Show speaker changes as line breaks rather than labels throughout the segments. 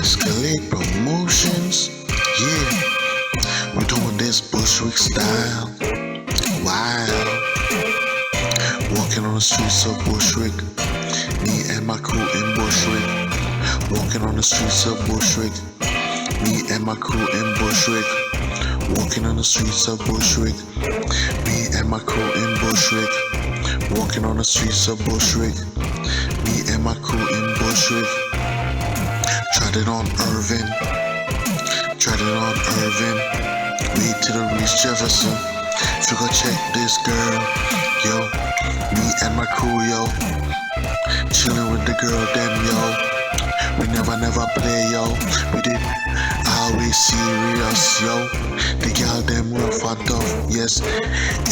X-Calade Promotionz. Yeah, we're doing this Bushwick style. Wow. Walking on the streets of Bushwick. Me and my crew in Bushwick. Walking on the streets of Bushwick. Me and my crew in Bushwick. Walking on the streets of Bushwick. Me and my crew in Bushwick. Walking on the streets of Bushwick. Me and my crew in Bushwick. Tried it on Irvin. Tried it on Irvin. Way to the Reese Jefferson. Figure check this girl. Yo, me and my crew, yo. Chilling with the girl, them, yo. We never play, yo. We did always serious, yo. The girl them rough and tough, yes.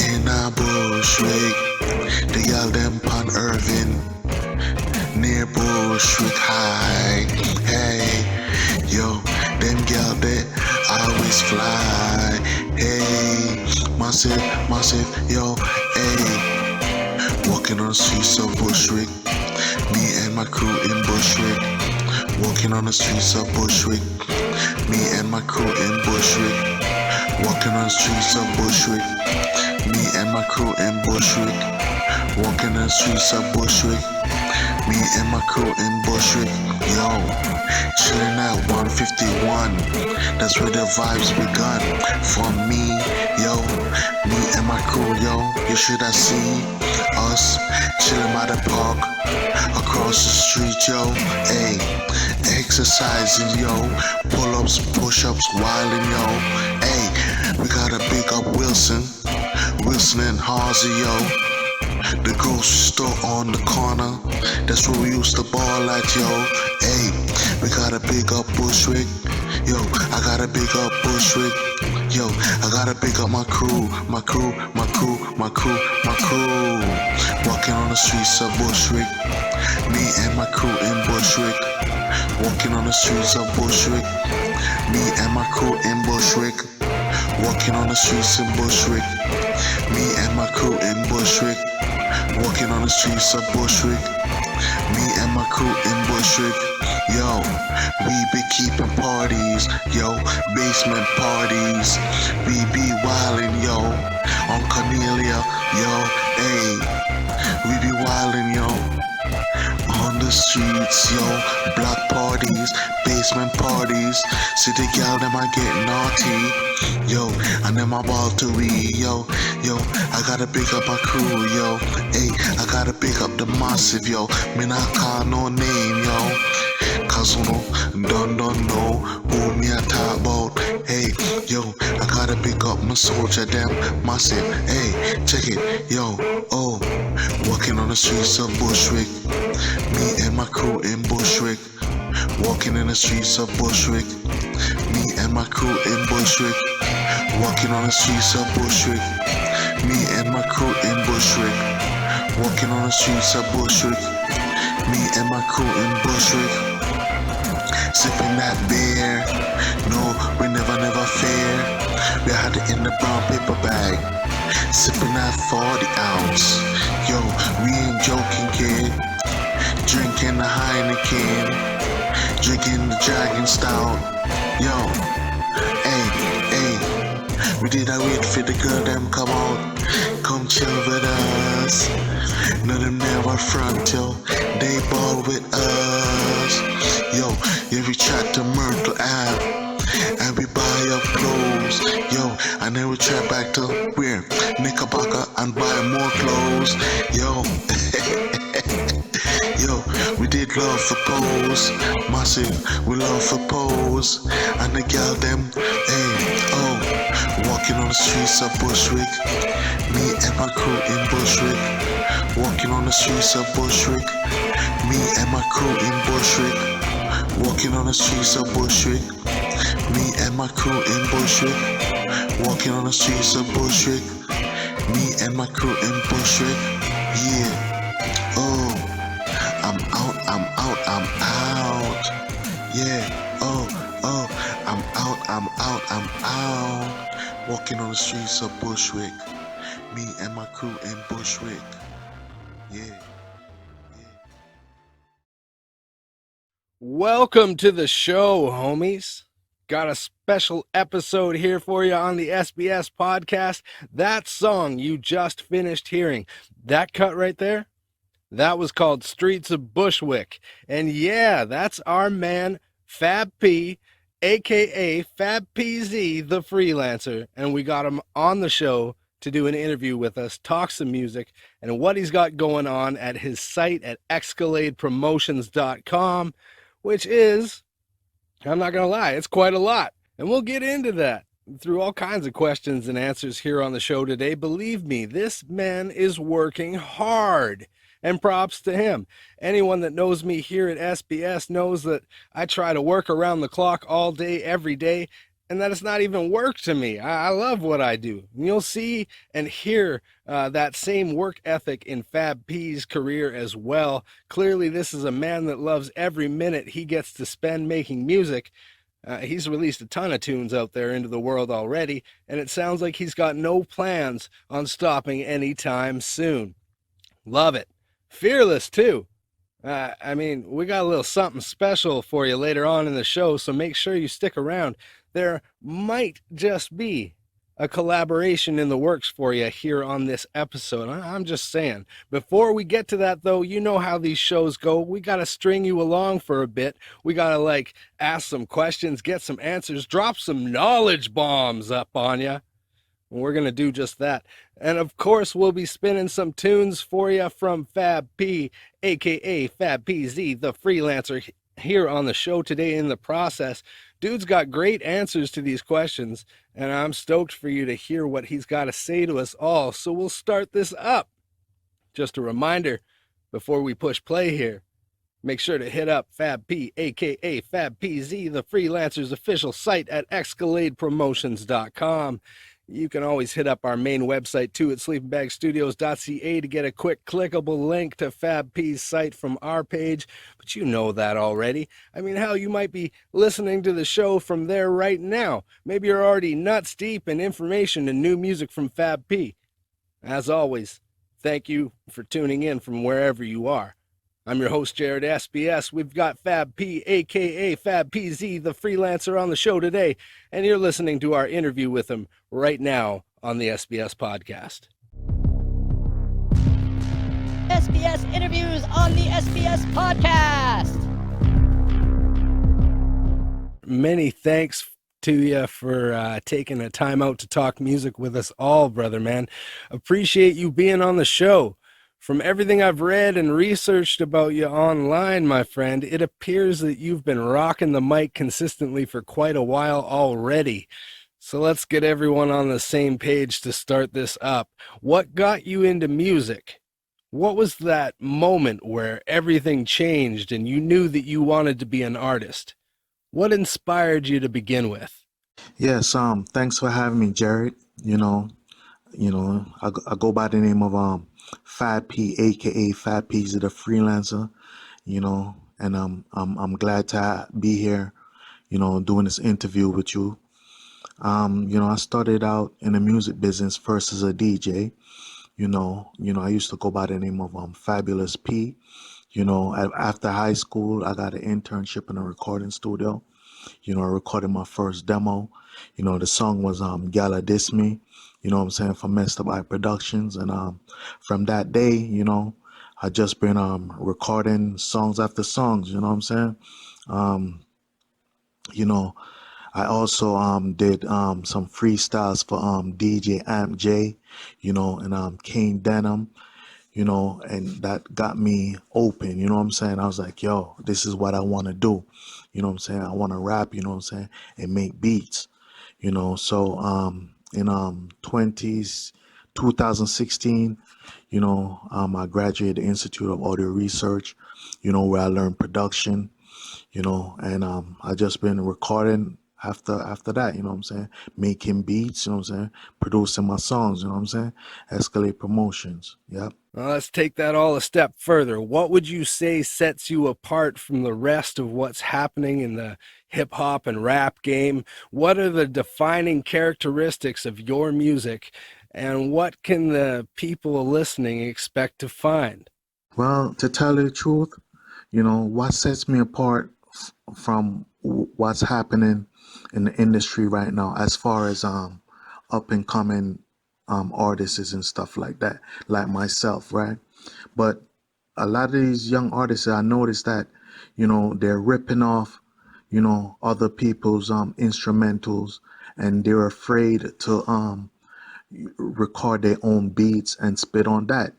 In a Bushwick. The girl them pan Irvin. Near Bushwick High. Hey, yo. Them girl they always fly. Hey, massive, yo. Hey. Walking on the streets of Bushwick. Me and my crew in Bushwick. Walking on the streets of Bushwick. Me and my crew in Bushwick. Walking on the streets of Bushwick. Me and my crew in Bushwick. Walking on the streets of Bushwick. Me and my crew in Bushwick. Yo, chilling at 151. That's where the vibes begun. For me, yo, me and my crew, yo. You should have seen us chilling by the park, across the street, yo. Hey, exercising, yo. Pull-ups, push-ups, wilding, yo. Hey, we gotta big up Wilson and Halsey, yo. The grocery store on the corner, that's where we used to ball at, yo. Hey, we gotta big up Bushwick. Yo, I gotta big up Bushwick. Yo, I gotta big up my crew. Walking on the streets of Bushwick. Me and my crew in Bushwick. Walking on the streets of Bushwick. Me and my crew in Bushwick. Walking on the streets in Bushwick. Me and my crew in Bushwick. Walking on the streets of Bushwick. Me and my crew in Bushwick. Yo, we be keeping parties, yo, basement parties. We be wildin', yo, on Cornelia, yo, hey. We be wildin', yo, on the streets, yo, block parties, basement parties. See the gal them I get naughty, yo, and then my ball to we, yo, I gotta big up my crew, yo, hey, I gotta big up the massive, yo, me not call no name, yo, cause you don't know who me I talk about, hey, yo, I gotta big up my soldier, them massive, hey, check it, yo, oh, walking on the streets of Bushwick, me and my crew in Bushwick, walking in the streets of Bushwick, me and my crew in Bushwick, walking on the streets of Bushwick, me and my crew in Bushwick, walking on the streets of Bushwick, me and my crew in Bushwick, sipping that beer, no, we never fair, we had it in the brown paper bag, sipping that 40 ounce, yo, we ain't joking, kid, drinking the Heineken, drinking the Dragon Stout, yo, hey, we did I wait for the girl them come out, come chill with us, none of them never front, yo, they ball with us, yo, yeah, we tried to Myrtle Ave, and we buy up clothes, yo, and then we try back to where, Knickerbocker and buy more clothes, yo, yo, we did love for pose, massive, we love for pose, and the gal them, hey, oh, walking on the streets of Bushwick, me and my crew in Bushwick, walking on the streets of Bushwick, me and my crew in Bushwick, walking on the streets of Bushwick, me and my crew in Bushwick, walking on the streets of Bushwick, me and my crew in Bushwick, yeah, oh, I'm out, yeah, oh, I'm out, walking on the streets of Bushwick, me and my crew in Bushwick, yeah.
Welcome to the show, homies. Got a special episode here for you on the SBS podcast. That song you just finished hearing, that cut right there, that was called Streets of Bushwick. And yeah, that's our man, Fabp, aka Fabpz the Freelancer. And we got him on the show to do an interview with us, talk some music, and what he's got going on at his site at X-Calade Promotionz.com, which is, I'm not going to lie, it's quite a lot. And we'll get into that through all kinds of questions and answers here on the show today. Believe me, this man is working hard. And props to him. Anyone that knows me here at SBS knows that I try to work around the clock all day, every day, and that it's not even work to me. I love what I do. And you'll see and hear that same work ethic in Fabp's career as well. Clearly, this is a man that loves every minute he gets to spend making music. He's released a ton of tunes out there into the world already, and it sounds like he's got no plans on stopping anytime soon. Love it. Fearless, too. We got a little something special for you later on in the show, so make sure you stick around. There might just be a collaboration in the works for you here on this episode. I'm just saying. Before we get to that, though, you know how these shows go. We got to string you along for a bit. We got to, ask some questions, get some answers, drop some knowledge bombs up on you. We're going to do just that. And of course, we'll be spinning some tunes for you from Fabp, aka Fabpz the Freelancer, here on the show today in the process. Dude's got great answers to these questions, and I'm stoked for you to hear what he's got to say to us all. So we'll start this up. Just a reminder, before we push play here, make sure to hit up Fabp, aka Fabpz the Freelancer's official site at xcaladepromotions.com. You can always hit up our main website too at sleepingbagstudios.ca to get a quick clickable link to Fabp's site from our page, but you know that already. Hell, you might be listening to the show from there right now. Maybe you're already nuts deep in information and new music from Fabp. As always, thank you for tuning in from wherever you are. I'm your host, Jared SBS. We've got Fabp, aka Fabpz the Freelancer, on the show today, and you're listening to our interview with him right now on the SBS podcast.
SBS interviews on the SBS podcast.
Many thanks to you for taking the time out to talk music with us all, brother, man. Appreciate you being on the show. From everything I've read and researched about you online, my friend, it appears that you've been rocking the mic consistently for quite a while already. So let's get everyone on the same page to start this up. What got you into music? What was that moment where everything changed and you knew that you wanted to be an artist? What inspired you to begin with?
Yes, thanks for having me, Jared. I go by the name of Fabp, aka Fabpz the Freelancer, and I'm glad to be here, doing this interview with you. I started out in the music business first as a DJ. I used to go by the name of Fabulous P. After high school, I got an internship in a recording studio. I recorded my first demo. The song was Gala Diss Me, from Messed Up Eye Productions. And from that day, I just been recording songs after songs, I also did some freestyles for DJ Amp J, and Kane Denham, and that got me open, I was like, yo, this is what I want to do, I want to rap, and make beats, so in 2016, I graduated the Institute of Audio Research, where I learned production, and I just been recording after that, making beats, producing my songs, X-Calade Promotionz. Yep.
Well, let's take that all a step further. What would you say sets you apart from the rest of what's happening in the hip hop and rap game? What are the defining characteristics of your music, and what can the people listening expect to find?
Well, to tell you the truth, what sets me apart from what's happening in the industry right now, as far as up and coming artists and stuff like that, like myself, right? But a lot of these young artists, I noticed that, they're ripping off, other people's instrumentals, and they're afraid to record their own beats and spit on that.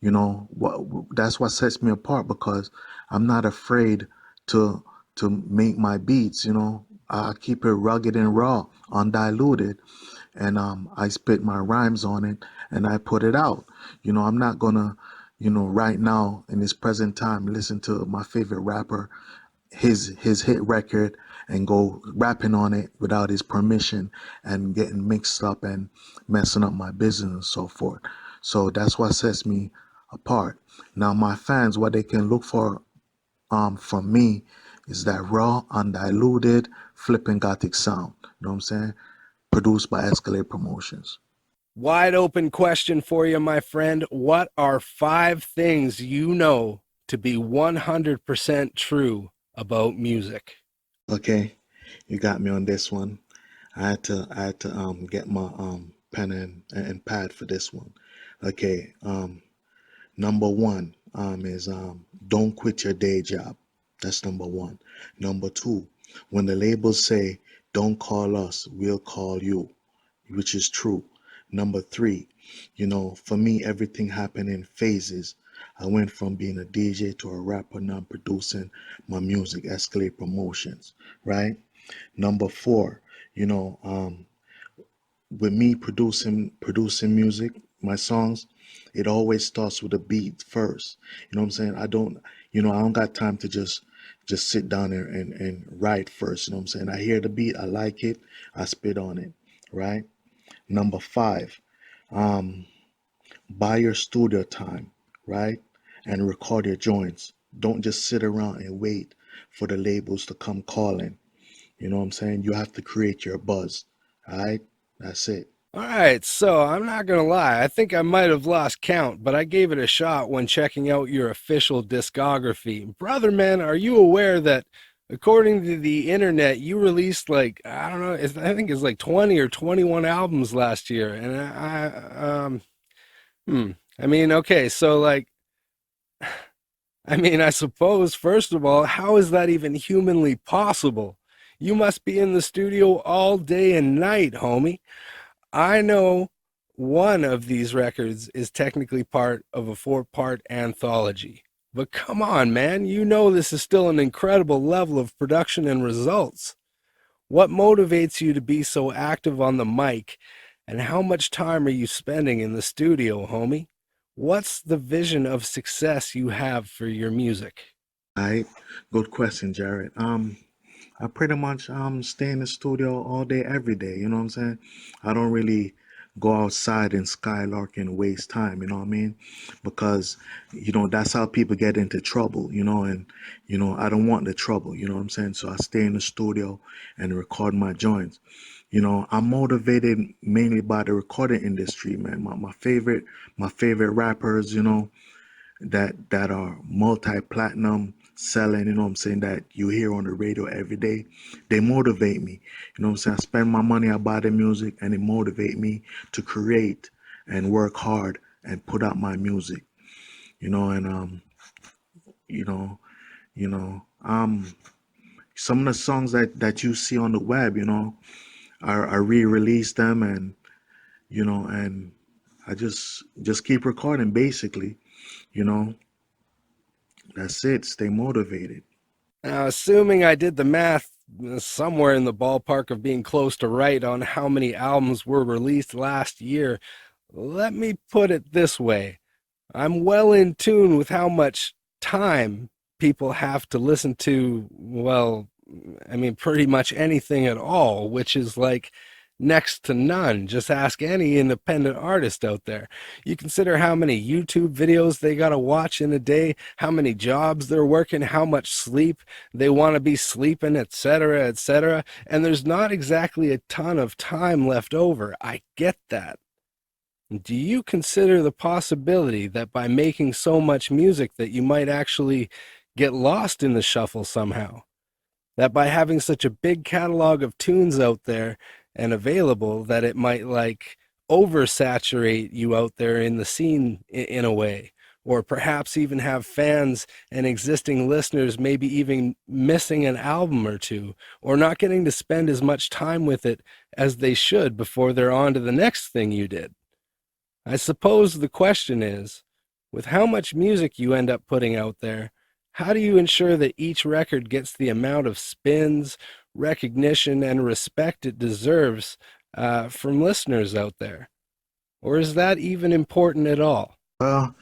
That's what sets me apart, because I'm not afraid to make my beats. I keep it rugged and raw, undiluted, and I spit my rhymes on it and I put it out. I'm not gonna, right now in this present time, listen to my favorite rapper, his hit record, and go rapping on it without his permission and getting mixed up and messing up my business and so forth. So that's what sets me apart. Now my fans, what they can look for from me is that raw, undiluted, flipping gothic sound. You know what I'm saying? Produced by X-Calade Promotionz.
Wide open question for you, my friend. What are 5 things you know to be 100% true about music?
Okay, you got me on this one. I had to get my pen and pad for this one. Okay, number 1 is don't quit your day job. That's number 1. Number 2, when the labels say don't call us, we'll call you, which is true. Number 3, for me, everything happened in phases. I went from being a DJ to a rapper. Now I'm producing my music, X-Calade Promotionz, right? Number 4, with me producing music, my songs, it always starts with a beat first. You know what I'm saying? I don't got time to just sit down there and write first. You know what I'm saying? I hear the beat, I like it, I spit on it, right? Number 5, buy your studio time, right? And record your joints. Don't just sit around and wait for the labels to come calling. You know what I'm saying? You have to create your buzz. All right? That's it.
All right, so I'm not going to lie. I think I might have lost count, but I gave it a shot when checking out your official discography. Brother, man, are you aware that according to the internet, you released I don't know, I think it's like 20 or 21 albums last year. And I mean, okay, so I suppose, first of all, how is that even humanly possible? You must be in the studio all day and night, homie. I know one of these records is technically part of a 4-part anthology. But come on, man, this is still an incredible level of production and results. What motivates you to be so active on the mic, and how much time are you spending in the studio, homie? What's the vision of success you have for your music?
All right. Good question, Jared. I pretty much stay in the studio all day, every day. You know what I'm saying? I don't really go outside and skylark and waste time. You know what I mean? Because that's how people get into trouble. And I don't want the trouble. You know what I'm saying? So I stay in the studio and record my joints. I'm motivated mainly by the recording industry, man. My favorite rappers, that are multi-platinum selling, you know what I'm saying, that you hear on the radio every day, they motivate me. You know what I'm saying? I spend my money, I buy the music, and it motivate me to create and work hard and put out my music. And some of the songs that you see on the web, I re-release them, and and I just keep recording, basically. That's it. Stay motivated.
Now, assuming I did the math somewhere in the ballpark of being close to right on how many albums were released last year, let me put it this way. I'm well in tune with how much time people have to listen to, pretty much anything at all, which is next to none. Just ask any independent artist out there. You consider how many YouTube videos they gotta watch in a day, how many jobs they're working, how much sleep they want to be sleeping, etc., etc. And there's not exactly a ton of time left over. I get that. Do you consider the possibility that by making so much music that you might actually get lost in the shuffle somehow? that by having such a big catalog of tunes out there and available, that it might like oversaturate you out there in the scene in a way, or perhaps even have fans and existing listeners maybe even missing an album or two, or not getting to spend as much time with it as they should before they're on to the next thing you did. I suppose the question is, with how much music you end up putting out there, how do you ensure that each record gets the amount of spins, recognition, and respect it deserves from listeners out there? Or is that even important at all?
Well,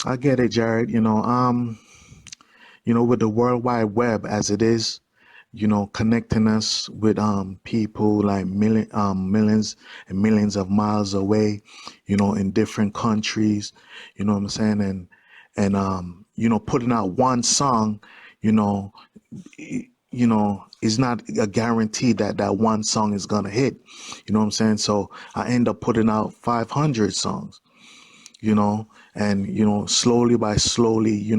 I get it, Jared. With the World Wide Web as it is, connecting us with people like millions and millions of miles away, in different countries, you know what I'm saying? And putting out one song, is not a guarantee that that one song is gonna hit. You know what I'm saying? So I end up putting out 500 songs, and slowly by slowly,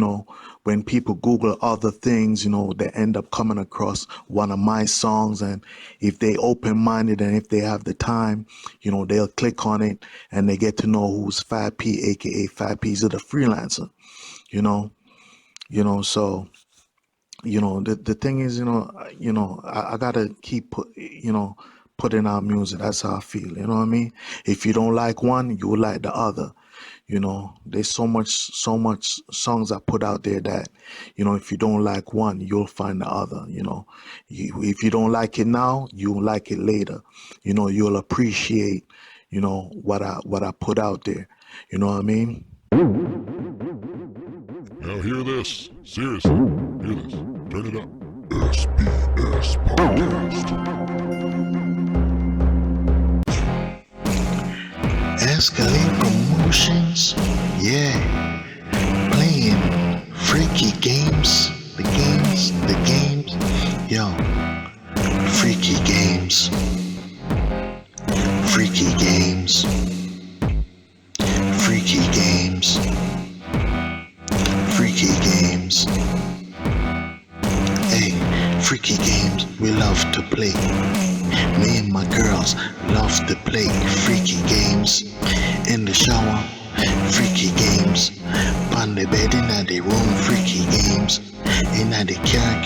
when people Google other things, they end up coming across one of my songs, and if they open-minded and if they have the time, they'll click on it and they get to know who's Fabp, aka Fabpz the Freelancer. So the thing is, I gotta keep putting out music. That's how I feel. You know what I mean? If you don't like one, you will like the other. There's so much songs I put out there that, if you don't like one, you'll find the other. If you don't like it now, you'll like it later. You'll appreciate, what I put out there. You know what I mean?
Now hear this. Seriously, hear this. Turn it up. SBS Podcast.
X-Calade Promotionz, yeah, playing freaky games, the games, yo, freaky games, freaky games, freaky games, freaky games, hey, freaky games we love to play. Me and my girls love to play freaky games in the shower, freaky games, on the bed in the room, freaky games, in the car,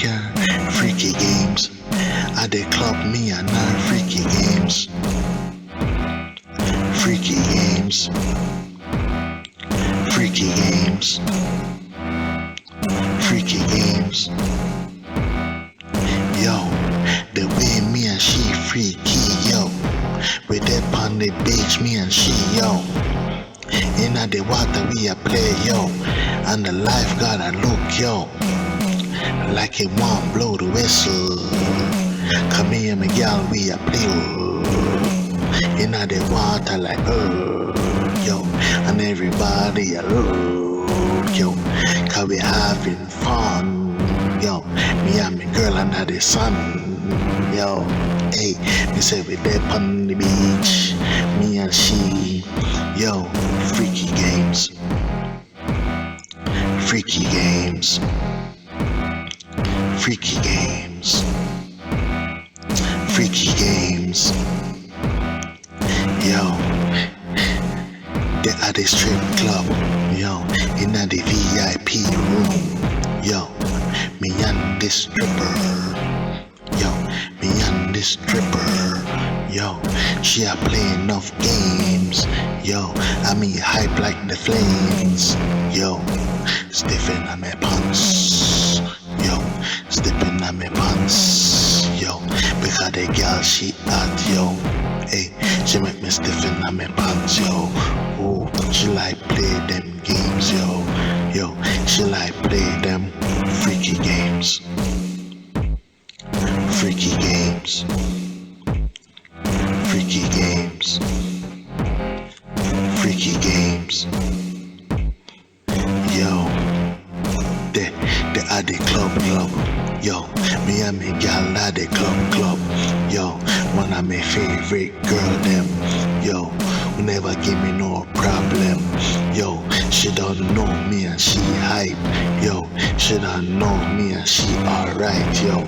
freaky games, at the club, me and her, freaky games, freaky games, freaky games, freaky games, yo. The way me and she freaky, yo. We there on the beach, me and she, yo. Inna the water we a play, yo. And the lifeguard a look, yo. Like it won't blow the whistle. Come here, my gal, we a play, inna the water like, yo. And everybody a look, yo. Cause we having fun, yo. Me and my girl under the sun. Yo, hey, me say we there on the beach, me and she, yo, freaky games, freaky games, freaky games, freaky games, yo, they at the strip club, yo, in the VIP room, yo, me and this stripper. Yo, me and this stripper, yo, she a play enough games, yo, I me hype like the flames, yo, stiffen on my pants, yo, stiffen on my pants, yo, because the girl she hot, yo, hey, she make me stiffen on my pants, yo, oh, she like play them games, yo, she like play them freaky games. Freaky games, freaky games, freaky games, yo, they at the club, yo, me and me gal at the club, yo, one of my favorite girl them, yo, who never give me no problem, yo, she don't know me and she hype, yo, she don't know me and she alright, yo.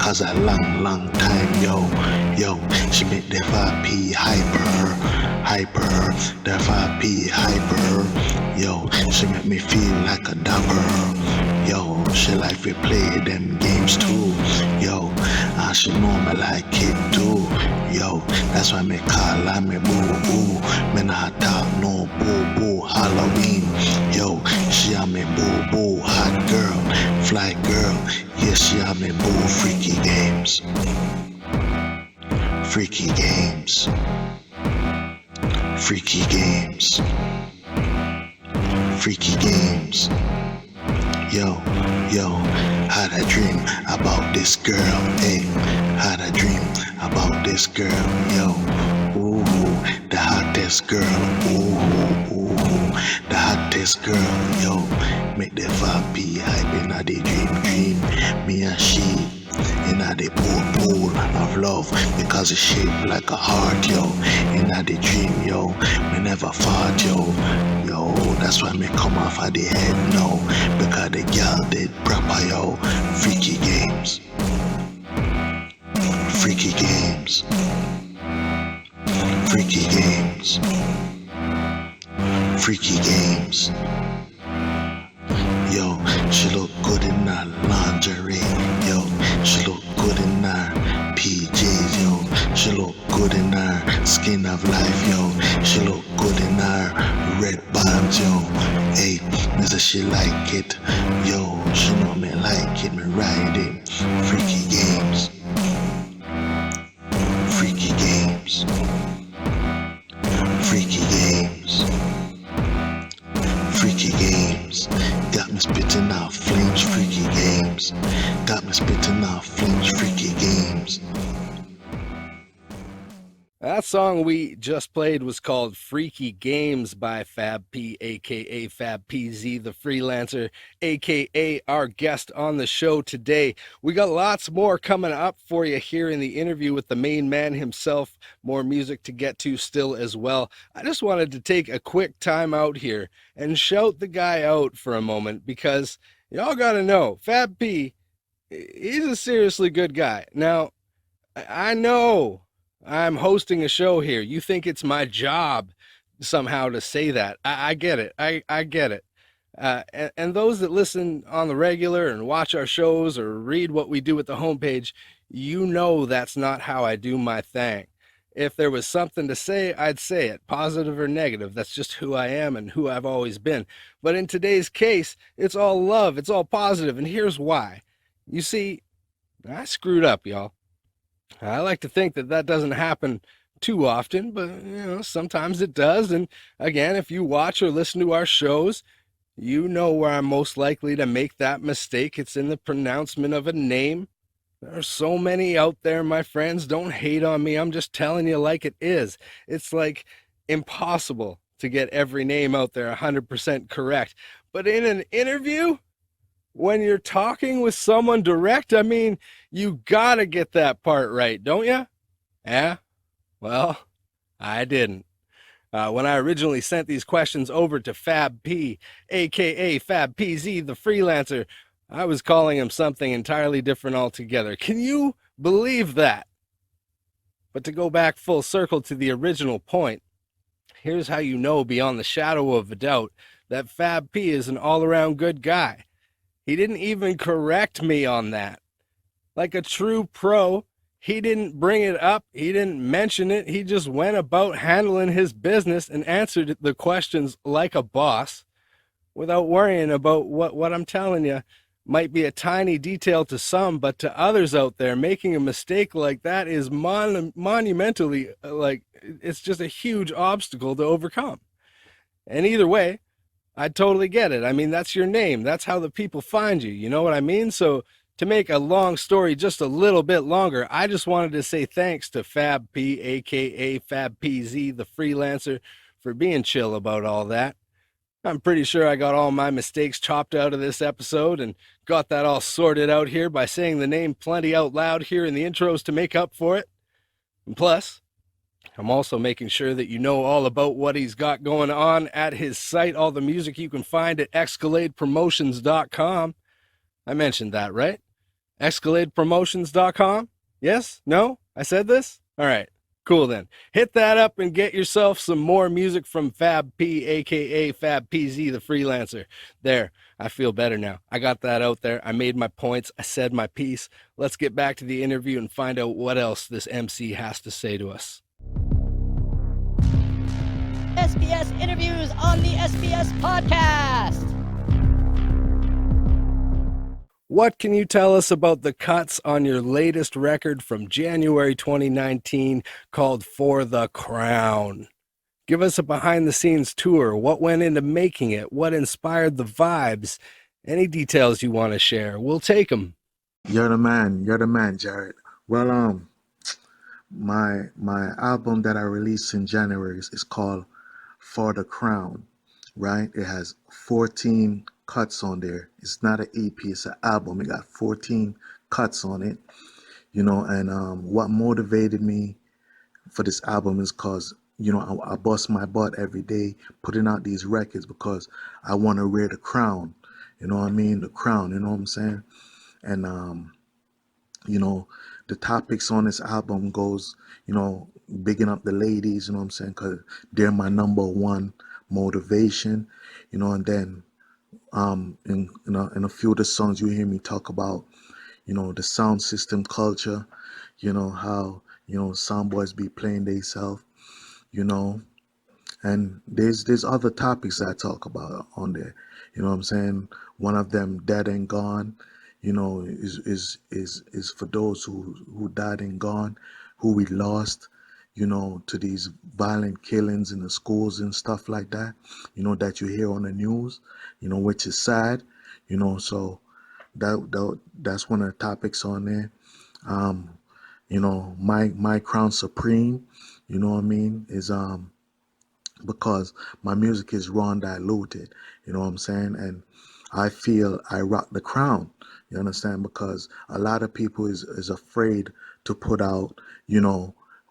cause a long time, yo. She make the Fabp hyper, the Fabp hyper, yo. She make me feel like a dapper, yo. She like to play them games too, yo. And she know me like it too, yo. That's why me call her me boo. Me not talk no boo Halloween, yo. She a me boo hot girl, fly girl. Yes, she a me boo freaky games. Freaky games. Freaky games. Freaky games. Yo, had a dream about this girl, hey. Had a dream about this girl, yo. Ooh, the hottest girl, ooh, the hottest girl, yo. Make the Fabp hype inna the dream. Me and she inna the pool of love, because it's shaped like a heart, yo. Inna the dream, yo. Me never fought, yo. That's why me come off of the head, no. Because the girl did proper, yo. Freaky games. Freaky games. Freaky games. Freaky games. Yo, she look good in her lingerie, yo. She look good in her PJs, yo. She look good in her skin of life, yo. She look good in her red bottoms, yo. Hey, me say she like it, yo. She know me like it, me ride it. Freaky games. Freaky games. Freaky games. Freaky games. Got me spitting out flames, freaky games. Got me spitting out flames, freaky games.
That song we just played was called Freaky Games by Fabp, aka Fabpz the Freelancer, aka our guest on the show today. We got lots more coming up for you here in the interview with the main man himself. More music to get to still as well. I just wanted to take a quick time out here and shout the guy out for a moment, because y'all gotta know, Fabp, he's a seriously good guy. Now, I know I'm hosting a show here. You think it's my job somehow to say that. I get it. I get it. And those that listen on the regular and watch our shows or read what we do at the homepage, you know that's not how I do my thing. If there was something to say, I'd say it, positive or negative. That's just who I am and who I've always been. But in today's case, it's all love. It's all positive. And here's why. You see, I screwed up, y'all. I like to think that doesn't happen too often, but sometimes it does. And again, if you watch or listen to our shows, you know where I'm most likely to make that mistake. It's in the pronouncement of a name. There are so many out there, my friends. Don't hate on me. I'm just telling you like it is. It's like impossible to get every name out there 100% correct. But in an interview, when you're talking with someone direct, I mean, you gotta get that part right, don't you? Yeah? Well, I didn't. When I originally sent these questions over to Fabp, aka Fabpz the Freelancer, I was calling him something entirely different altogether. Can you believe that? But to go back full circle to the original point, here's how you know beyond the shadow of a doubt that Fabp is an all-around good guy. He didn't even correct me on that. Like a true pro, he didn't bring it up. He didn't mention it. He just went about handling his business and answered the questions like a boss without worrying about what I'm telling you might be a tiny detail to some, but to others out there, making a mistake like that is monumentally, it's just a huge obstacle to overcome. And either way, I totally get it. I mean, that's your name. That's how the people find you. You know what I mean? So to make a long story just a little bit longer, I just wanted to say thanks to Fabp, aka Fabpz the Freelancer, for being chill about all that. I'm pretty sure I got all my mistakes chopped out of this episode and got that all sorted out here by saying the name plenty out loud here in the intros to make up for it. And plus, I'm also making sure that you know all about what he's got going on at his site, all the music you can find at X-Calade Promotionz.com. I mentioned that, right? Promotionz.com? Yes? No? I said this? All right. Cool then. Hit that up and get yourself some more music from Fabp, aka Fabpz the Freelancer. There, I feel better now. I got that out there. I made my points. I said my piece. Let's get back to the interview and find out what else this MC has to say to us.
SBS interviews on the SBS podcast.
What can you tell us about the cuts on your latest record from January 2019 called For the Crown? Give us a behind-the-scenes tour. What went into making it? What inspired the vibes? Any details you want to share? We'll take them.
You're the man, Jared. Well, my album that I released in January is called For the Crown, right? It has 14 cuts on there. It's not an EP, it's an album. It got 14 cuts on it, and what motivated me for this album is because, I bust my butt every day putting out these records because I want to wear the crown, the crown, you know what I'm saying? And, the topics on this album goes, bigging up the ladies, you know what I'm saying? Because they're my number one motivation, and then in a few of the songs you hear me talk about, the sound system culture, how, sound boys be playing themselves, and there's other topics I talk about on there, you know what I'm saying? One of them, Dead and Gone, is for those who died and gone, who we lost, to these violent killings in the schools and stuff like that, that you hear on the news, which is sad, so that's one of the topics on there. My crown supreme, is because my music is raw and diluted, you know what I'm saying? And I feel I rock the crown, you understand? Because a lot of people is afraid to put out,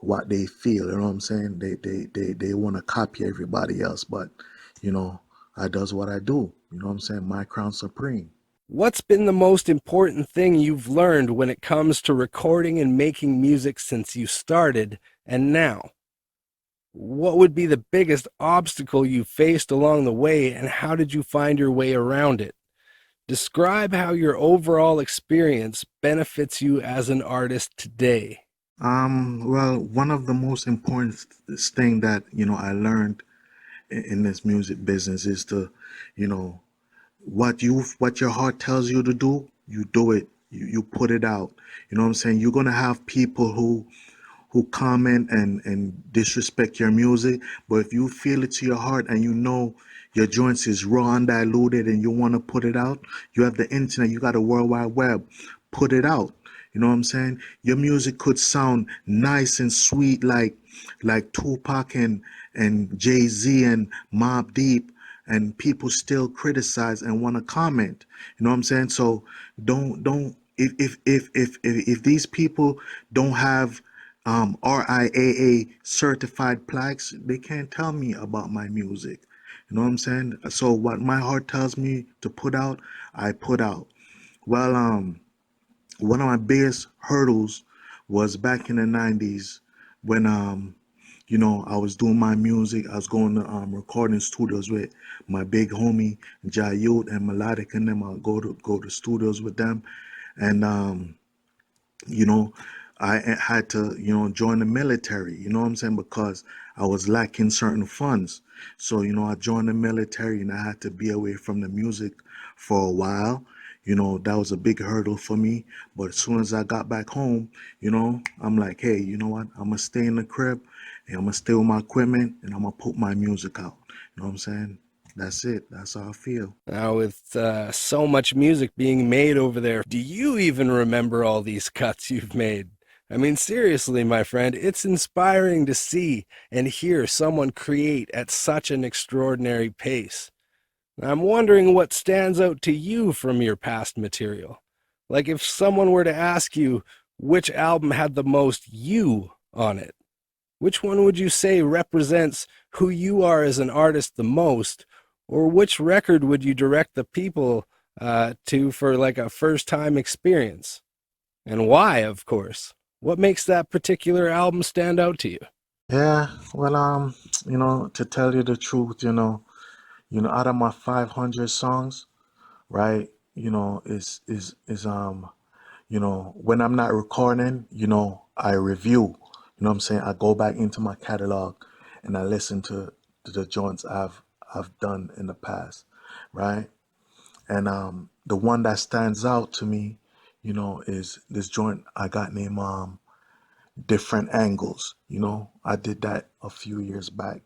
what they feel, you know what I'm saying? They want to copy everybody else, but, I does what I do, you know what I'm saying? My crown supreme.
What's been the most important thing you've learned when it comes to recording and making music since you started and now? What would be the biggest obstacle you faced along the way, and how did you find your way around it? Describe how your overall experience benefits you as an artist today.
Well, one of the most important thing that, I learned in this music business is to, what your heart tells you to do, you do it. You put it out. You know what I'm saying? You're gonna have people who comment and disrespect your music, but if you feel it to your heart and your joints is raw, undiluted, and you want to put it out, you have the internet, you got a World Wide Web, put it out. You know what I'm saying? Your music could sound nice and sweet like Tupac and Jay-Z and Mobb Deep, and people still criticize and want to comment. You know what I'm saying? So don't if these people don't have RIAA certified plaques, they can't tell me about my music. You know what I'm saying? So what my heart tells me to put out, I put out. Well, one of my biggest hurdles was back in the 90s when I was doing my music. I was going to recording studios with my big homie Jayut and Melodic, and them. I'll go to studios with them, and I had to join the military. You know what I'm saying? Because I was lacking certain funds. So I joined the military, and I had to be away from the music for a while. That was a big hurdle for me. But as soon as I got back home, I'm like, hey, you know what? I'm going to stay in the crib, and I'm going to stay with my equipment, and I'm going to put my music out. You know what I'm saying? That's it. That's how I feel.
Now, with so much music being made over there, do you even remember all these cuts you've made? I mean, seriously, my friend, it's inspiring to see and hear someone create at such an extraordinary pace. I'm wondering what stands out to you from your past material. Like if someone were to ask you which album had the most you on it, which one would you say represents who you are as an artist the most, or which record would you direct the people to for like a first-time experience? And why, of course? What makes that particular album stand out to you?
Yeah, well, to tell you the truth, out of my 500 songs, right, when I'm not recording, I review, what I'm saying? I go back into my catalog and I listen to the joints I've done in the past, right? And the one that stands out to me, is this joint I got named Different Angles. I did that a few years back.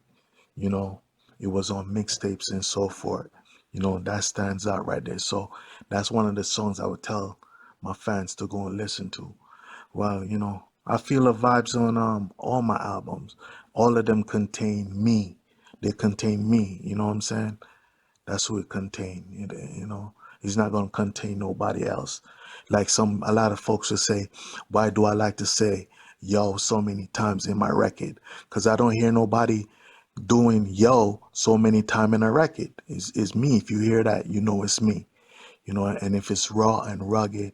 It was on mixtapes and so forth. That stands out right there. So that's one of the songs I would tell my fans to go and listen to. Well, I feel the vibes on all my albums. All of them contain me. They contain me. You know what I'm saying? That's who it contain. It's not gonna contain nobody else. Like a lot of folks will say, why do I like to say yo so many times in my record? Because I don't hear nobody doing yo so many times in a record. It's me. If you hear that, it's me. And if it's raw and rugged,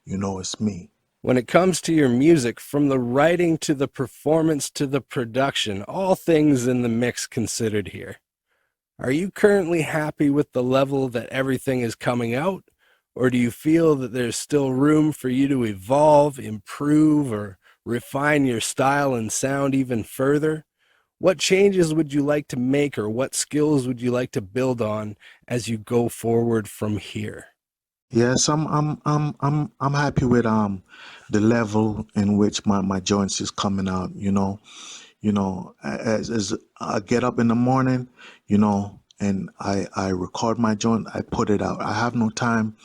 it's me.
When it comes to your music, from the writing to the performance to the production, all things in the mix considered here, are you currently happy with the level that everything is coming out? Or do you feel that there's still room for you to evolve, improve, or refine your style and sound even further? What changes would you like to make, or what skills would you like to build on as you go forward from here?
Yes, I'm happy with the level in which my joints is coming out. As I get up in the morning, and I record my joint, I put it out. I have no time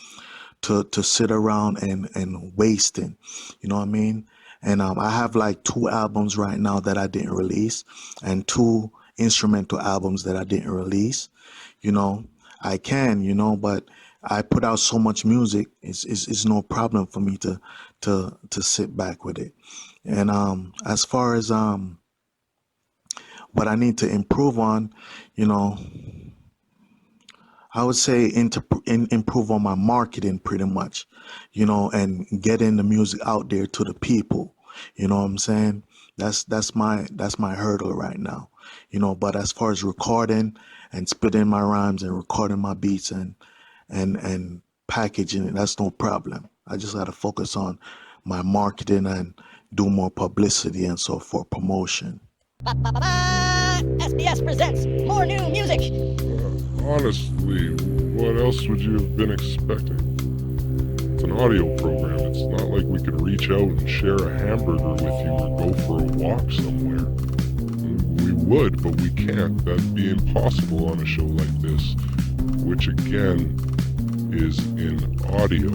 to sit around and wasting, you know what I mean? And I have like 2 albums right now that I didn't release, and 2 instrumental albums that I didn't release. I can, but I put out so much music, it's no problem for me to sit back with it. And as far as what I need to improve on, I would say improve on my marketing pretty much, and getting the music out there to the people. You know what I'm saying? That's my hurdle right now. But as far as recording and spitting my rhymes and recording my beats and packaging it, that's no problem. I just got to focus on my marketing and do more publicity and so forth, promotion.
SBS presents more new music.
Honestly, what else would you have been expecting? It's an audio program. It's not like we could reach out and share a hamburger with you or go for a walk somewhere. We would, but we can't. That'd be impossible on a show like this, which again is in audio.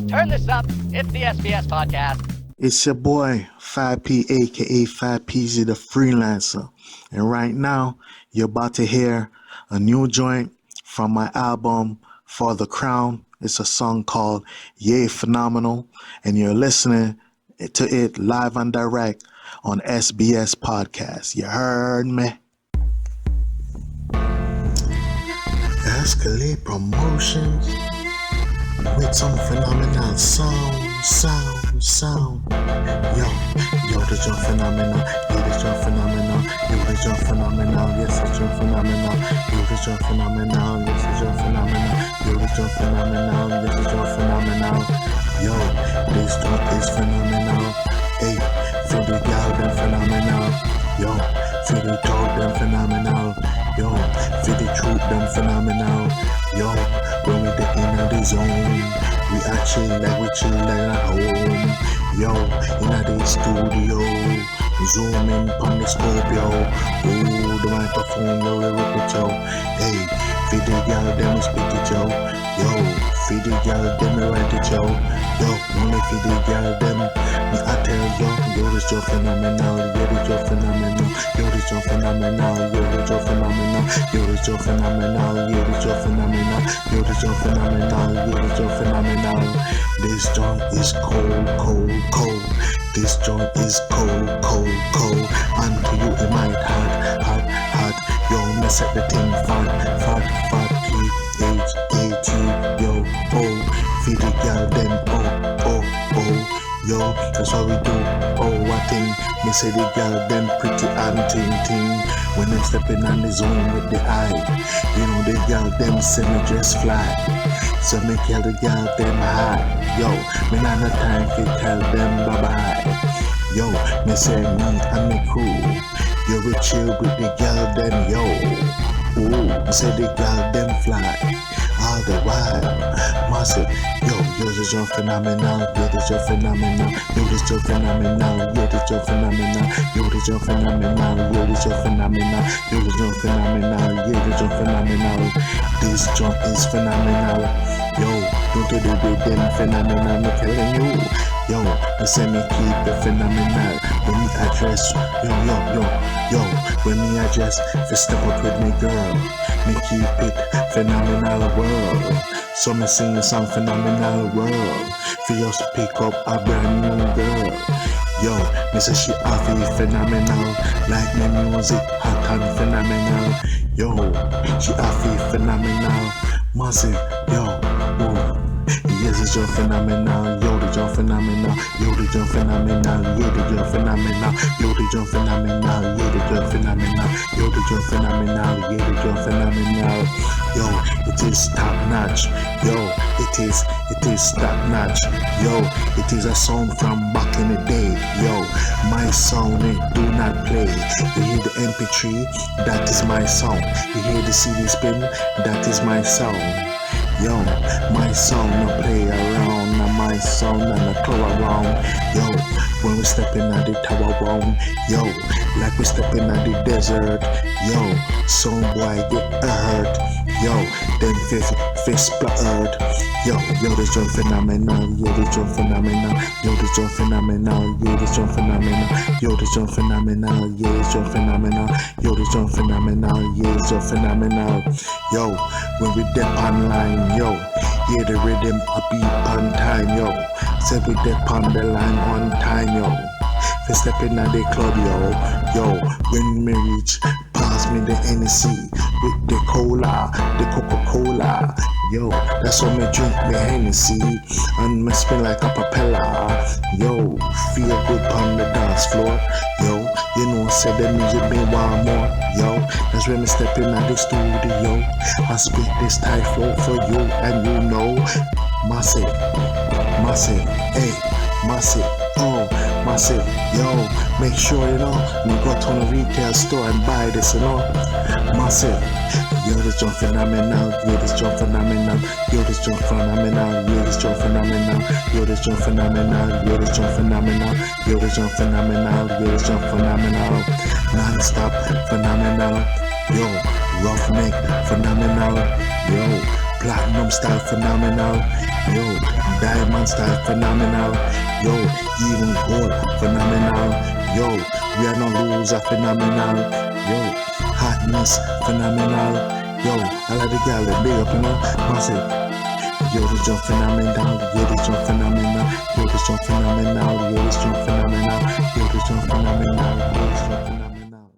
Turn this up. It's the SBS podcast.
It's your boy, Fabp, aka Fabpz the Freelancer. And right now, you're about to hear a new joint from my album, For the Crown. It's a song called Yay Phenomenal. And you're listening to it live and direct on SBS Podcast. You heard me? X-Calade Promotionz with some phenomenal sound. Yo, the joint phenomenal. Yo, the joint phenomenal. Yo, the joint phenomenal. Yes, the joint phenomenal. Yo, the joint phenomenal. Yes, the joint phenomenal. Yo, the joint phenomenal. Yes, the joint phenomenal. Yo, this joint is phenomenal. Hey, for the gal, them phenomenal. Yo, for the dog, them phenomenal. Yo, for the truth, them phenomenal. Yo, when we the in the zone, we are chill like we chill like at home. Yo, in the studio, zoom in on the scope, yo. Ooh, the microphone, yo, we rip it, yo. Hey, feed the girl, them we spit it, yo. Yo, feed the girl, them we write it, yo. Yo, only feed the girl, them me I tell yo this job phenomenal, yo, this job phenomenal, yo, this job phenomenal, yo, this job phenomenal, yo, this job phenomenal, yo, this job phenomenal, yo, this job phenomenal, yo, this job phenomenal. This joint is cold. This joint is cold. And to you it might hot. Yo, me set the thing fat, PHAT, yo, oh, feed the girl them, oh. Yo, that's what we do. Oh, what thing? Me say the girl them pretty and ting. When them stepping on the zone with the eye, you know the girl them say me just fly. So me tell the girl them hi. Yo, me not no time to tell them bye bye. Yo, me say me and me crew. You will chill with the girl them yo. Ooh, me say the girl them fly. All the while, massive. Yo, you're just your phenomenal. You're just your phenomenal. You're just your phenomenal. You're just your phenomenal. You're just your phenomenal. You're just your phenomenal. You're just your phenomenal. You're just your phenomenal. This jump is phenomenal. Yo, don't do the with them phenomenal. I'm telling you. Yo, they say me keep it phenomenal. When me address, yo, when me address, fi step up with me girl. Me keep it phenomenal world. So me sing the song phenomenal world. For us to pick up a brand new girl. Yo, me say she happy phenomenal. Like me music hot and phenomenal. Yo, she happy phenomenal. Massive, yo, ooh. Yes, it's your phenomenal, yo, the your phenomenal, yo, the your phenomenal, yo, the your phenomenal, yo, the your phenomenal, yo, the your phenomenal, yo, the your phenomenal, yo, the your phenomenal, yo, it is top notch, yo, it is top notch, yo, it is a song from back in the day, yo, my song, it do not play, you hear the MP3, that is my song, you hear the CD spin, that is my song. Yo, my song no play around, now my song and a throw around. Yo, when we step in at the tower round, yo, like we step in at the desert. Yo, some boy get hurt. Yo, then fist splattered. Yo, the drum phenomenal. Yo, the drum phenomenal. Yo, the drum phenomenal. Yo, the drum phenomenal. Yo, the drum phenomenal. Yo, the drum phenomenal. Yo, the drum phenomenal. Yo, the drum phenomenal. Yo, when we dip online, yo, hear the rhythm a beat on time, yo. Say we dip on the line on time, yo. For stepping at the club, yo, when me reach, pass me the NC with the cola, the Coca-Cola, yo, that's how me drink the Hennessy, and me spin like a propeller, yo, feel good on the dance floor, yo, you know, say the music me want more, yo, that's when me step in at the studio, I spit this tight flow for you, and you know, massive, hey, massive, oh, massive, yo, make sure, you know, me go to a retail store and buy this, you know, massive, yo, this jump phenomenal, yo, this jump phenomenal, yo, this jump phenomenal, yo, this jump phenomenal, yo, this jump phenomenal, yo, this jump phenomenal, yo, this jump phenomenal, yo, this jump phenomenal, non-stop phenomenal, yo, roughneck phenomenal, yo, platinum style phenomenal, yo, diamond style phenomenal, yo, even gold phenomenal, yo, we are no loser phenomenal, yo, hotness phenomenal, yo, I like the girl that big up, you know, massive, yo, this jump phenomenal, yo, this jump phenomenal, yo, this jump phenomenal, yo, this jump phenomenal, yo, this jump phenomenal, yo, this jump phenomenal.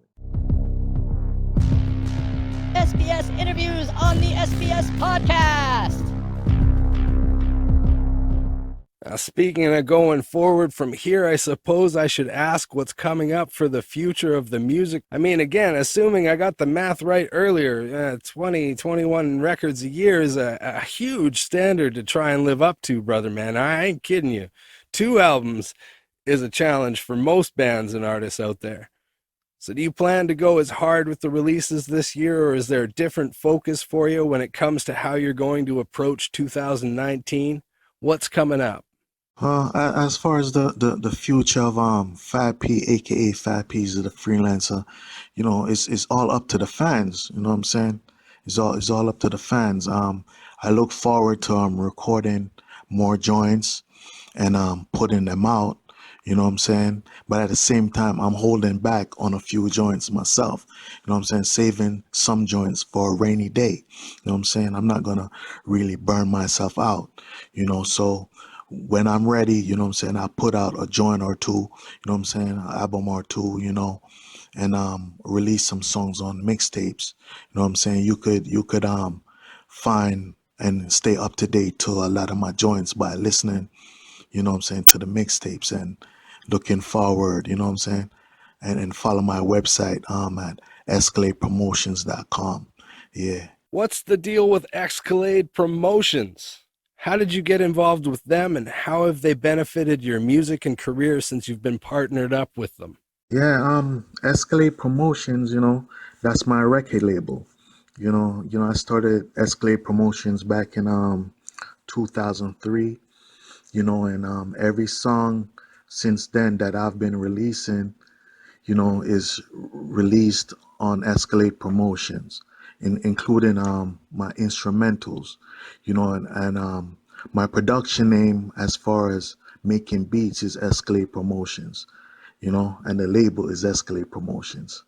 SBS interviews on the SBS podcast.
Now, speaking of going forward from here, I suppose I should ask what's coming up for the future of the music. I mean, again, assuming I got the math right earlier, 21 records a year is a huge standard to try and live up to, brother man. I ain't kidding you. 2 albums is a challenge for most bands and artists out there. So do you plan to go as hard with the releases this year, or is there a different focus for you when it comes to how you're going to approach 2019? What's coming up?
As far as the future of Fabp, aka Fabpz the Freelancer, you know, it's all up to the fans. You know what I'm saying? It's all up to the fans. I look forward to recording more joints and putting them out. You know what I'm saying? But at the same time, I'm holding back on a few joints myself. You know what I'm saying? Saving some joints for a rainy day. You know what I'm saying? I'm not gonna really burn myself out. You know, so when I'm ready, you know what I'm saying, I put out a joint or two, you know what I'm saying, an album or two, you know, and release some songs on mixtapes. You know what I'm saying? You could find and stay up to date to a lot of my joints by listening, you know what I'm saying, to the mixtapes, and looking forward, you know what I'm saying, and follow my website at X-Calade Yeah.
What's the deal with X-Calade Promotionz? How did you get involved with them, and how have they benefited your music and career since you've been partnered up with them?
Yeah, Escalade Promotions, that's my record label. I started Escalade Promotions back in 2003, and every song since then that I've been releasing, is released on Escalade Promotions, including my instrumentals, and my production name as far as making beats is Escalade Promotions, and the label is Escalade Promotions.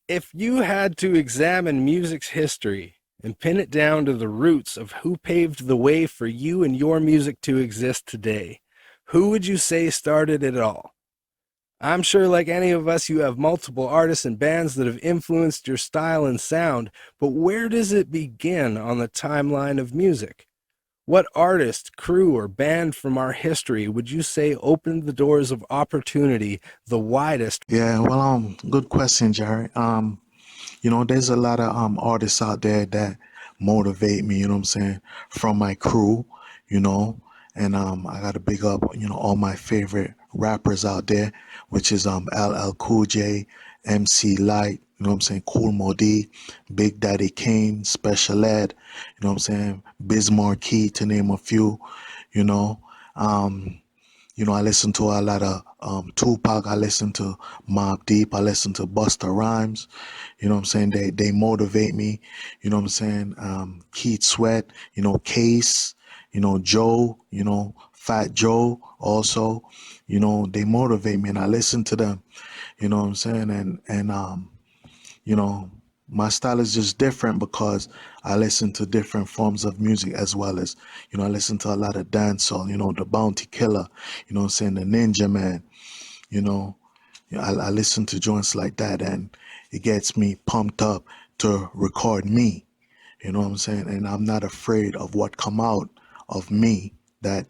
If you had to examine music's history and pin it down to the roots of who paved the way for you and your music to exist today, who would you say started it all? I'm sure, like any of us, you have multiple artists and bands that have influenced your style and sound, but where does it begin on the timeline of music? What artist, crew, or band from our history would you say opened the doors of opportunity the widest?
Yeah, well, good question, Jerry. There's a lot of artists out there that motivate me, you know what I'm saying, from my crew, and I gotta big up, all my favorite rappers out there, which is LL Cool J, MC Light, you know what I'm saying, Cool Modi, Big Daddy Kane, Special Ed, you know what I'm saying, Biz Markie, to name a few, you know. I listen to a lot of Tupac, I listen to Mobb Deep, I listen to Busta Rhymes, you know what I'm saying, they motivate me, you know what I'm saying, Keith Sweat, Case, Joe, Fat Joe also, they motivate me and I listen to them, you know what I'm saying, and my style is just different because I listen to different forms of music as well as, I listen to a lot of dancehall, the Bounty Killer, you know what I'm saying, the Ninja Man, I listen to joints like that and it gets me pumped up to record me, you know what I'm saying, and I'm not afraid of what come out of me that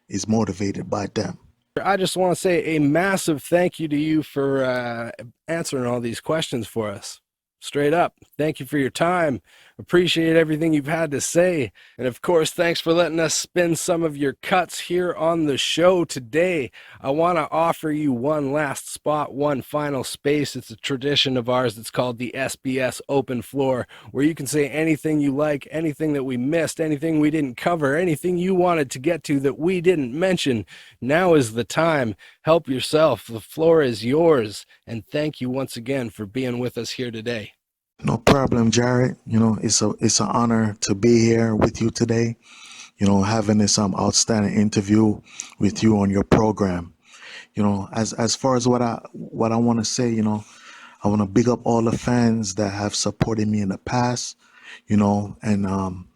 is motivated by them.
I just want to say a massive thank you to you for answering all these questions for us. Straight up, thank you for your time. Appreciate everything you've had to say. And of course, thanks for letting us spin some of your cuts here on the show today. I want to offer you one last spot, one final space. It's a tradition of ours. It's called the SBS Open Floor, where you can say anything you like, anything that we missed, anything we didn't cover, anything you wanted to get to that we didn't mention. Now is the time. Help yourself. The floor is yours. And thank you once again for being with us here today.
No problem, Jared. It's an honor to be here with you today. Having this outstanding interview with you on your program. As far as what I want to say, I want to big up all the fans that have supported me in the past, and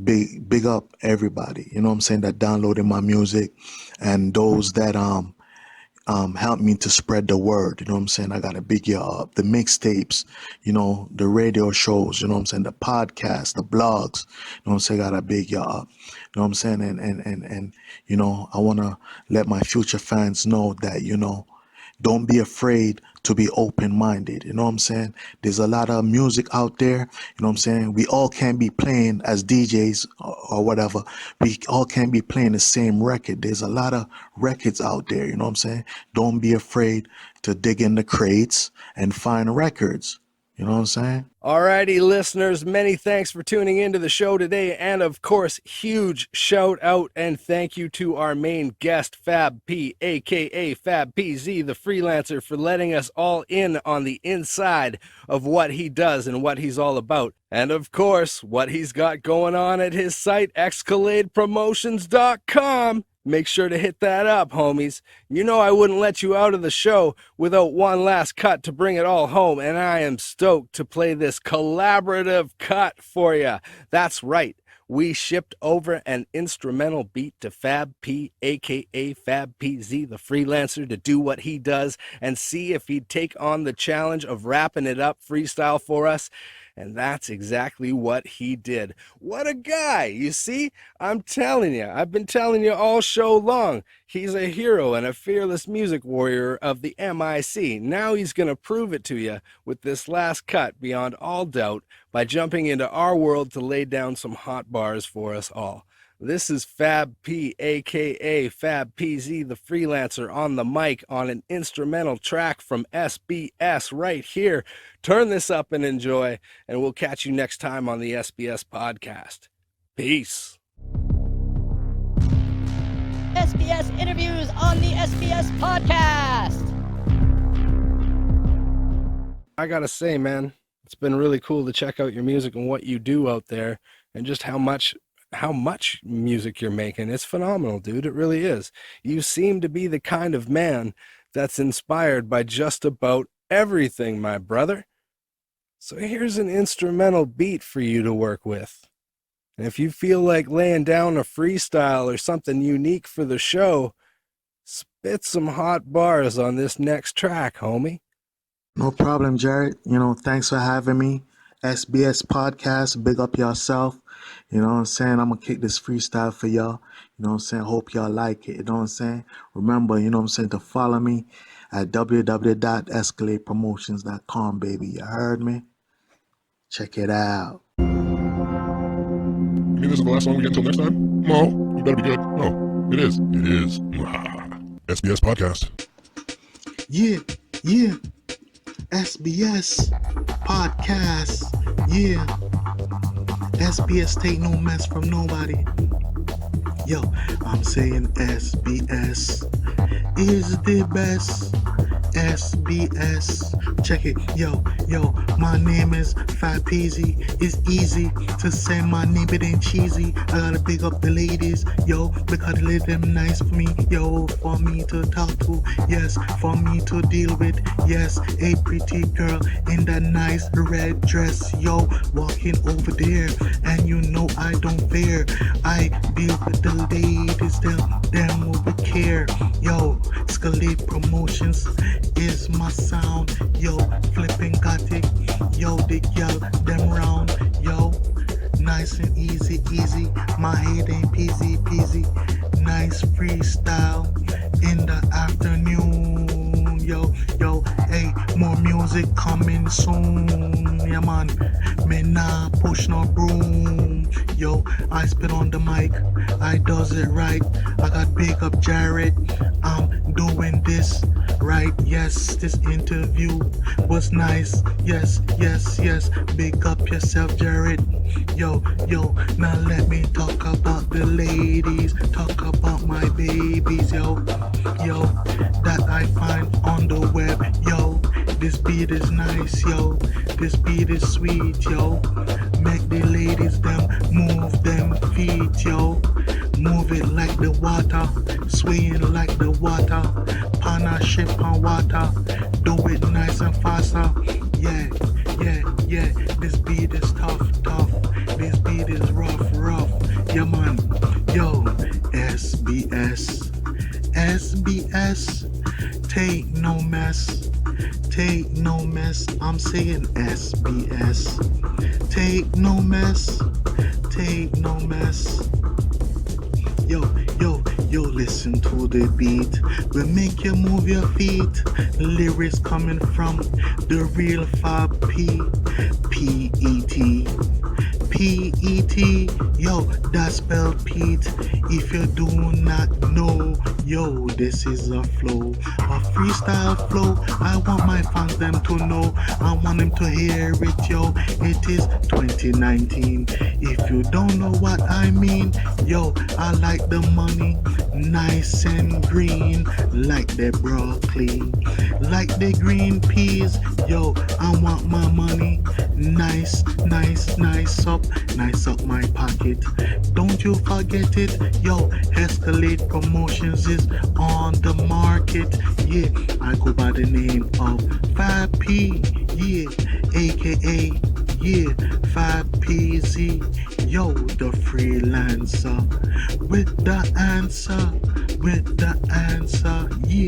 big up everybody, what I'm saying, that downloaded my music, and those that helped me to spread the word, what I'm saying. I gotta big you up. The mixtapes, the radio shows, what I'm saying, the podcasts, the blogs, what I'm saying, I gotta big you up. What I'm saying, and I wanna let my future fans know that, don't be afraid to be open-minded, what I'm saying. There's a lot of music out there, what I'm saying. We all can't be playing as DJs or whatever. We all can't be playing the same record. There's a lot of records out there, what I'm saying. Don't be afraid to dig in the crates and find records. You know what I'm saying?
Alrighty, listeners, many thanks for tuning into the show today. And of course, huge shout out and thank you to our main guest, Fabp, aka Fabpz the Freelancer, for letting us all in on the inside of what he does and what he's all about. And of course, what he's got going on at his site, X-CaladePromotions.com. Make sure to hit that up, homies. I wouldn't let you out of the show without one last cut to bring it all home, and I am stoked to play this collaborative cut for you. That's right. We shipped over an instrumental beat to Fabp, aka Fabpz the Freelancer, to do what he does and see if he'd take on the challenge of wrapping it up freestyle for us. And that's exactly what he did. What a guy! You see, I'm telling you, I've been telling you all show long. He's a hero and a fearless music warrior of the MIC. Now he's going to prove it to you with this last cut beyond all doubt by jumping into our world to lay down some hot bars for us all. This is Fabp, aka Fabpz the Freelancer, on the mic on an instrumental track from SBS right here. Turn this up and enjoy, and we'll catch you next time on the SBS podcast. Peace.
SBS interviews on the SBS podcast.
I gotta say, man, it's been really cool to check out your music and what you do out there, and just how much music you're making. It's phenomenal, dude. It really is. You seem to be the kind of man that's inspired by just about everything, my brother. So here's an instrumental beat for you to work with. And if you feel like laying down a freestyle or something unique for the show, spit some hot bars on this next track, homie.
No problem, Jared. Thanks for having me. SBS Podcast, big up yourself. You know what I'm saying? I'm going to kick this freestyle for y'all. You know what I'm saying? Hope y'all like it. You know what I'm saying? Remember, you know what I'm saying, to follow me at www.X-Calade.promotions.com, baby. You heard me? Check it out.
You mean this is the last song we get until next time? No, you better be good. No, it is. It is. SBS Podcast.
Yeah. SBS Podcast. Yeah. SBS take no mess from nobody. Yo, I'm saying SBS is the best. SBS, check it. Yo, my name is Fabpz. It's easy to say my name, it ain't cheesy. I gotta big up the ladies, yo, because they let them nice for me, yo, for me to talk to, yes, for me to deal with, yes, a pretty girl in that nice red dress, yo, walking over there, and you know I don't fear. I deal with the ladies, them over care, yo. X-Calade Promotionz is my sound, yo, flipping gothic, yo, the girl, them round, yo, nice and easy, my head ain't peasy, nice freestyle in the afternoon, yo, hey, more music coming soon, yeah man, me nah push no broom, yo, I spit on the mic, I does it right, I got big up Jared, I'm doing this right, yes, this interview was nice, yes, big up yourself, Jared, yo, now let me talk about the ladies, talk about my babies, yo, that I find on the web, yo, this beat is nice, yo, this beat is sweet, yo, make the ladies them move them feet, yo, move it like the water, swaying like the water, pan a ship on water, do it nice and faster, yeah, this beat is tough, this beat is rough, yeah man, yo, SBS, take no mess, I'm saying SBS, take no mess, yo, listen to the beat, will make you move your feet, lyrics coming from the real Fabp, P-E-T, yo, that's spelled Pete, if you do not know, yo, this is a flow, a freestyle flow, I want my fans them to know, I want them to hear it, yo, it is 2019, if you don't know what I mean, yo, I like the money, nice and green, like the broccoli, like the green peas, yo, I want my money, nice up my pocket, don't you forget it, yo, X-Calade Promotionz is on the market, yeah, I go by the name of Fabp, yeah, aka, yeah, Fabpz, yo, the freelancer, with the answer, yeah.